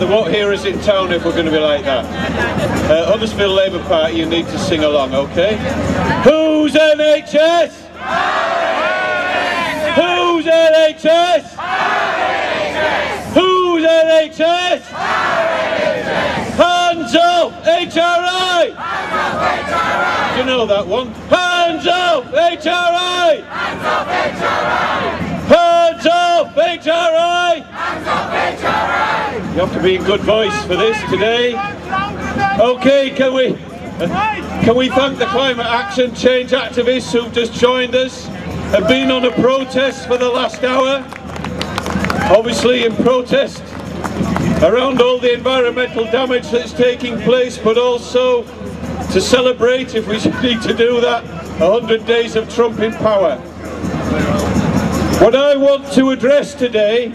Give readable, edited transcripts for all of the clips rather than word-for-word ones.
they won't hear us in town if we're going to be like that. Huddersfield Labour Party, you need to sing along, okay? Who's NHS? Who's NHS? Who's NHS? Hands up, HRI! Do you know that one? Hands up, HRI! Hands up, HRI! Hands up, HRI! Hands up, HRI! You have to be in good voice for this today. Okay, can we thank the climate action change activists who've just joined us, have been on a protest for the last hour, obviously in protest around all the environmental damage that's taking place, but also to celebrate, if we need to do that, 100 days of Trump in power. What I want to address today,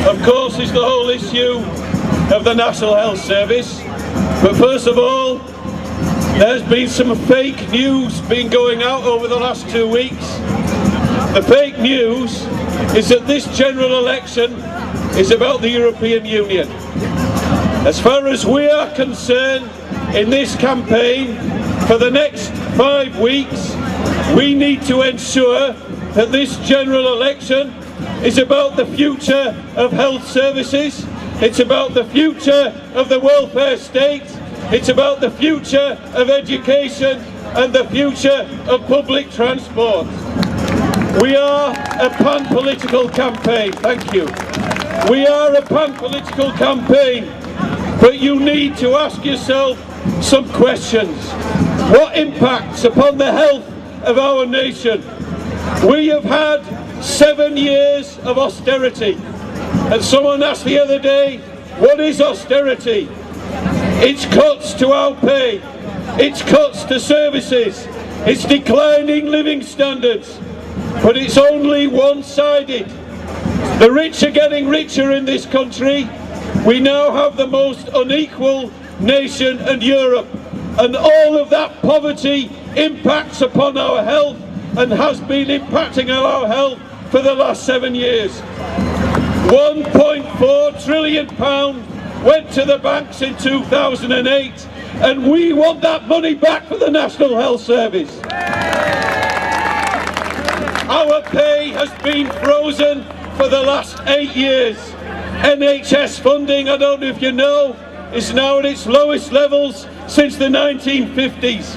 of course, is the whole issue of the National Health Service. But first of all, there's been some fake news been going out over the last 2 weeks. The fake news is that this general election is about the European Union. As far as we are concerned, in this campaign, for the next 5 weeks, we need to ensure that this general election is about the future of health services, it's about the future of the welfare state, it's about the future of education and the future of public transport. We are a pan-political campaign, thank you. We are a pan-political campaign, but you need to ask yourself some questions. What impacts upon the health of our nation? We have had 7 years of austerity, and someone asked the other day, what is austerity? It's cuts to our pay, it's cuts to services, it's declining living standards, but it's only one-sided. The rich are getting richer in this country. We now have the most unequal nation in Europe, and all of that poverty impacts upon our health and has been impacting on our health for the last 7 years. £1.4 trillion went to the banks in 2008, and we want that money back for the National Health Service. Our pay has been frozen for the last 8 years. NHS funding, I don't know if you know, is now at its lowest levels since the 1950s.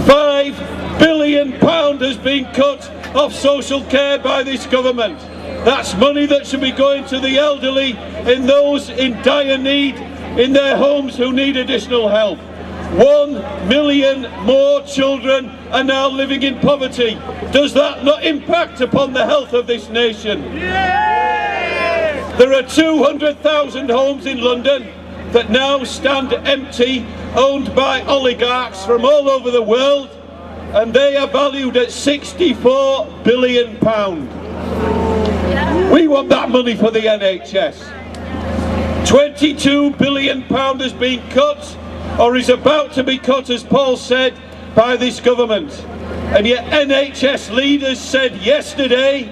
£5 billion has been cut off social care by this government. That's money that should be going to the elderly and those in dire need in their homes who need additional help. 1 million more children are now living in poverty. Does that not impact upon the health of this nation? There are 200,000 homes in London that now stand empty, owned by oligarchs from all over the world, and they are valued at £64 billion. We want that money for the NHS. £22 billion has been cut, or is about to be cut, as Paul said, by this government. And yet NHS leaders said yesterday,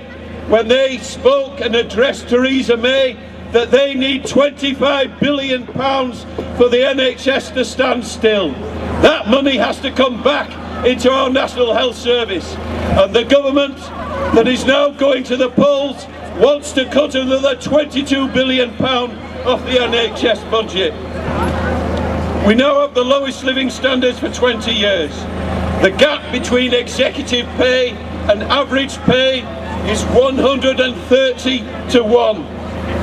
when they spoke and addressed Theresa May, that they need £25 billion for the NHS to stand still. That money has to come back into our National Health Service. And the government that is now going to the polls wants to cut another £22 billion off the NHS budget. We now have the lowest living standards for 20 years. The gap between executive pay and average pay is 130 to 1.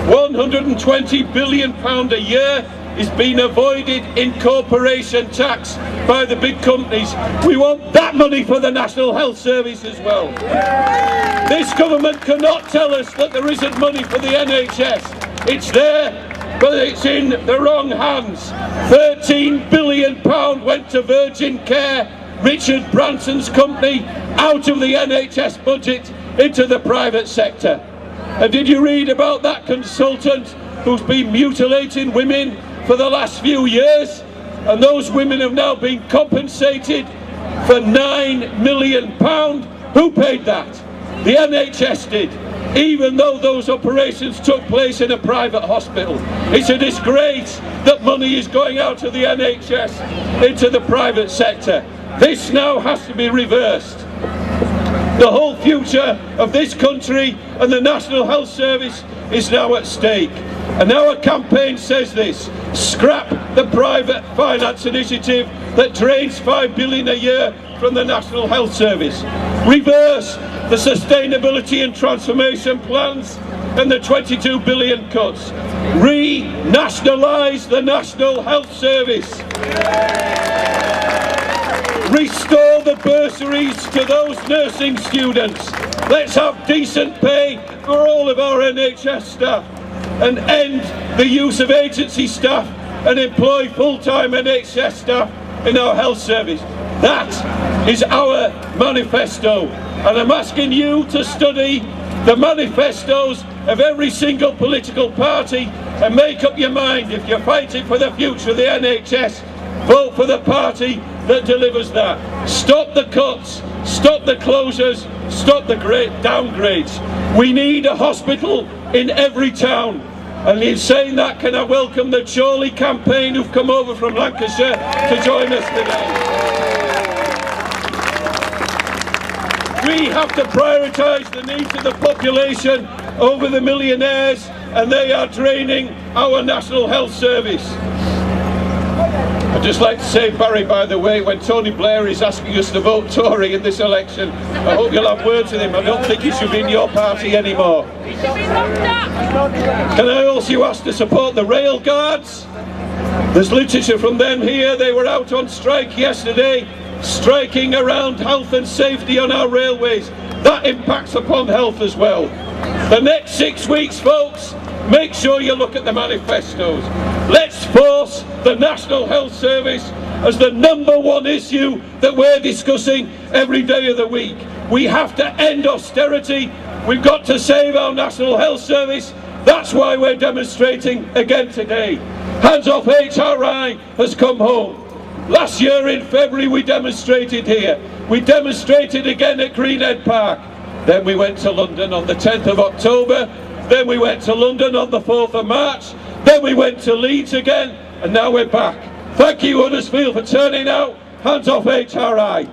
£120 billion a year is being avoided in corporation tax by the big companies. We want that money for the National Health Service as well. This government cannot tell us that there isn't money for the NHS. It's there, but it's in the wrong hands. £13 billion went to Virgin Care, Richard Branson's company, out of the NHS budget into the private sector. And did you read about that consultant who's been mutilating women for the last few years? And those women have now been compensated for £9 million. Who paid that? The NHS did. even though those operations took place in a private hospital. It's a disgrace that money is going out of the NHS into the private sector. This now has to be reversed. The whole future of this country and the National Health Service is now at stake. And our campaign says this: scrap the private finance initiative that drains $5 billion a year from the National Health Service. Reverse the sustainability and transformation plans and the 22 billion cuts. Re-nationalise the National Health Service. Restore the bursaries to those nursing students. Let's have decent pay for all of our NHS staff, and end the use of agency staff and employ full-time NHS staff in our health service. That is our manifesto, and I'm asking you to study the manifestos of every single political party and make up your mind. If you're fighting for the future of the NHS, vote for the party that delivers that. Stop the cuts, stop the closures, stop the great downgrades. We need a hospital in every town. And in saying that, can I welcome the Chorley campaign who've come over from Lancashire to join us today. We have to prioritise the needs of the population over the millionaires, and they are draining our National Health Service. I'd just like to say, Barry, by the way, when Tony Blair is asking us to vote Tory in this election, I hope you'll have words with him. I don't think he should be in your party anymore. Can I also ask to support the rail guards? There's literature from them here. They were out on strike yesterday, striking around health and safety on our railways. That impacts upon health as well. The next 6 weeks, folks, make sure you look at the manifestos. Let's force the National Health Service as the #1 issue that we're discussing every day of the week. We have to end austerity. We've got to save our National Health Service. That's why we're demonstrating again today. Hands Off HRI has come home. Last year in February we demonstrated here. We demonstrated again at Greenhead Park. Then we went to London on the 10th of October. Then we went to London on the 4th of March. Then we went to Leeds again, and now we're back. Thank you, Huddersfield, for turning out. Hands Off HRI.